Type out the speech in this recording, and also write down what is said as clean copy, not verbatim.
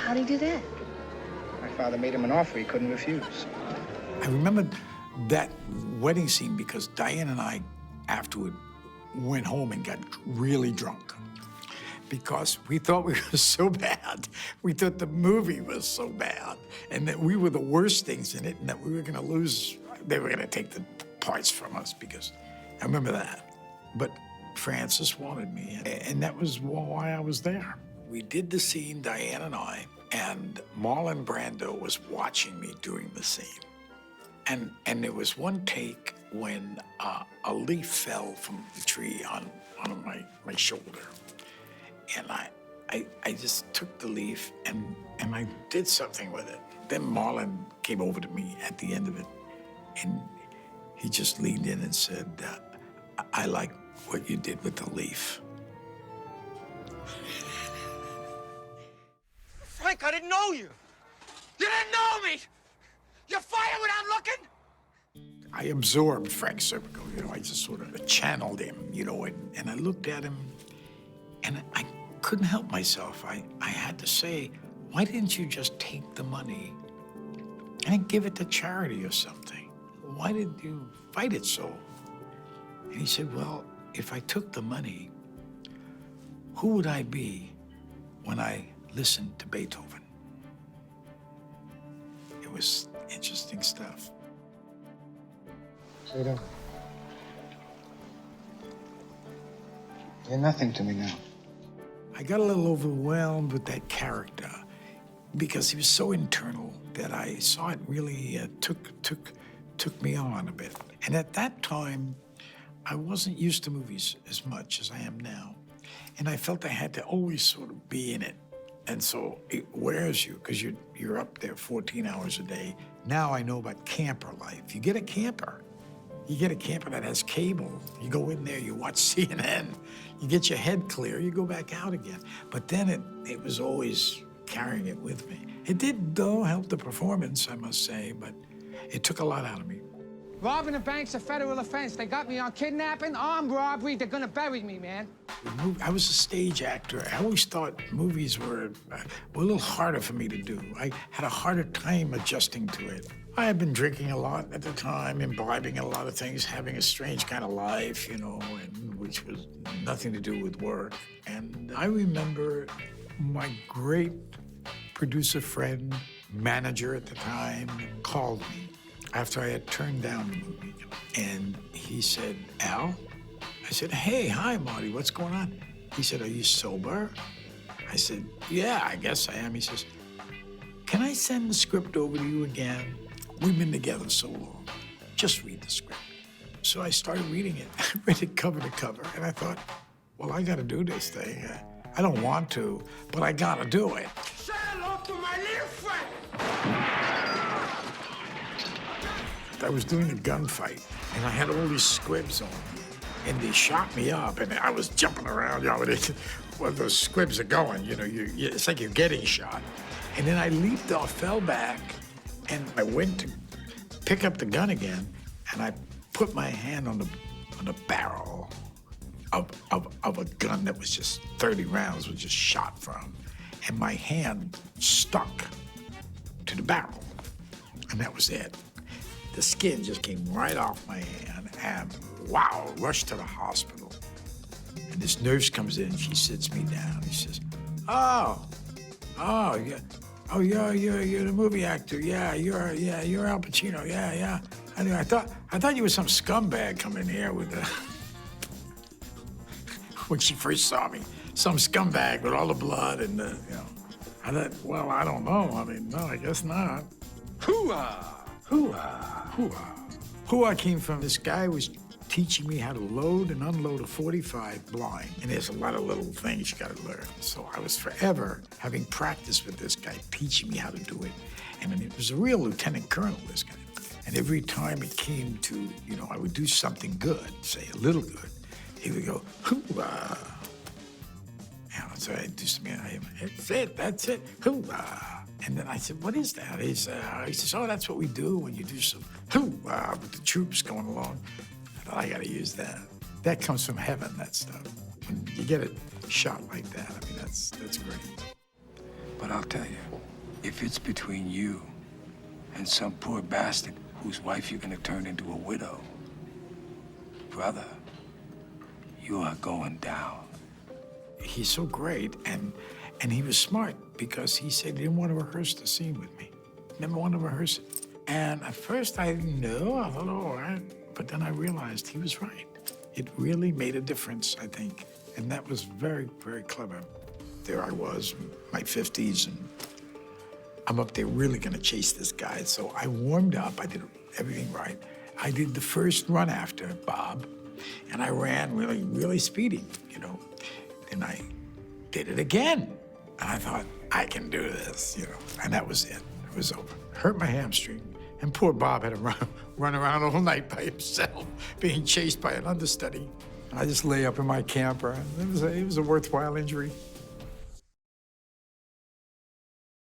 How'd he do that? My father made him an offer he couldn't refuse. I remember that wedding scene because Diane and I, afterward, went home and got really drunk because we thought we were so bad. We thought the movie was so bad and that we were the worst things in it and that we were gonna lose, they were gonna take the parts from us because I remember that. But Francis wanted me and that was why I was there. We did the scene, Diane and I, and Marlon Brando was watching me during the scene. And there was one take when a leaf fell from the tree on my shoulder. And I just took the leaf and I did something with it. Then Marlon came over to me at the end of it and he just leaned in and said, I like what you did with the leaf. Frank, I didn't know you. You didn't know me. You fired without looking? I absorbed Frank Serpico, you know, I just sort of channeled him, you know, and I looked at him and I couldn't help myself. I had to say, why didn't you just take the money and give it to charity or something? Why did you fight it so? And he said, well, if I took the money, who would I be when I listened to Beethoven? It was interesting stuff. Sado, you're nothing to me now. I got a little overwhelmed with that character because he was so internal that I saw it really took me on a bit. And at that time, I wasn't used to movies as much as I am now. And I felt I had to always sort of be in it. And so it wears you because you're up there 14 hours a day. Now I know about camper life. You get a camper that has cable. You go in there, you watch CNN, you get your head clear, you go back out again. But then it was always carrying it with me. It did, though, help the performance, I must say, but it took a lot out of me. Robbing a bank's a federal offense. They got me on kidnapping, armed robbery. They're gonna bury me, man. I was a stage actor. I always thought movies were a little harder for me to do. I had a harder time adjusting to it. I had been drinking a lot at the time, imbibing a lot of things, having a strange kind of life, you know, which was nothing to do with work. And I remember my great producer friend, manager at the time, called me after I had turned down the movie. And he said, Al? I said, hey, hi, Marty, what's going on? He said, are you sober? I said, yeah, I guess I am. He says, can I send the script over to you again? We've been together so long. Just read the script. So I started reading it. I read it cover to cover, and I thought, well, I gotta do this thing. I don't want to, but I gotta do it. Say hello to my little friend. I was doing a gunfight, and I had all these squibs on me, and they shot me up, and I was jumping around, you know, well, those squibs are going, you know, it's like you're getting shot. And then I leaped off, fell back, and I went to pick up the gun again, and I put my hand on the barrel of a gun that was just 30 rounds was just shot from, and my hand stuck to the barrel, and that was it. The skin just came right off my hand, and wow, rushed to the hospital. And this nurse comes in, she sits me down. He says, oh, yeah. Oh, you're the movie actor. Yeah, you're Al Pacino. Yeah. I thought you were some scumbag coming here with the. When she first saw me, some scumbag with all the blood and the, you know. I thought, well, I don't know. I mean, no, I guess not. Hoo-ah. Hoo-ah came from this guy was teaching me how to load and unload a .45 blind. And there's a lot of little things you gotta learn. So I was forever having practice with this guy, teaching me how to do it. And it was a real lieutenant colonel, this guy. And every time it came to, you know, I would do something good, say a little good, he would go, hoo-ah. And so I'd do something, that's it, hoo-ah. And then I said, what is that? He says, oh, that's what we do when you do some hoo-ah with the troops going along. I thought, I gotta use that. That comes from heaven, that stuff. When you get it shot like that, I mean, that's great. But I'll tell you, if it's between you and some poor bastard whose wife you're gonna turn into a widow, brother, you are going down. He's so great, and he was smart because he said he didn't want to rehearse the scene with me. Never wanted to rehearse it. And at first I didn't know, I thought, oh, all right. But then I realized he was right. It really made a difference, I think. And that was very, very clever. There I was, in my 50s, and I'm up there really gonna chase this guy. So I warmed up, I did everything right. I did the first run after Bob, and I ran really, really speedy, you know. Then I did it again. And I thought, I can do this, you know. And that was it. It was over. Hurt my hamstring. And poor Bob had to run around all night by himself, being chased by an understudy. I just lay up in my camper. It was a worthwhile injury.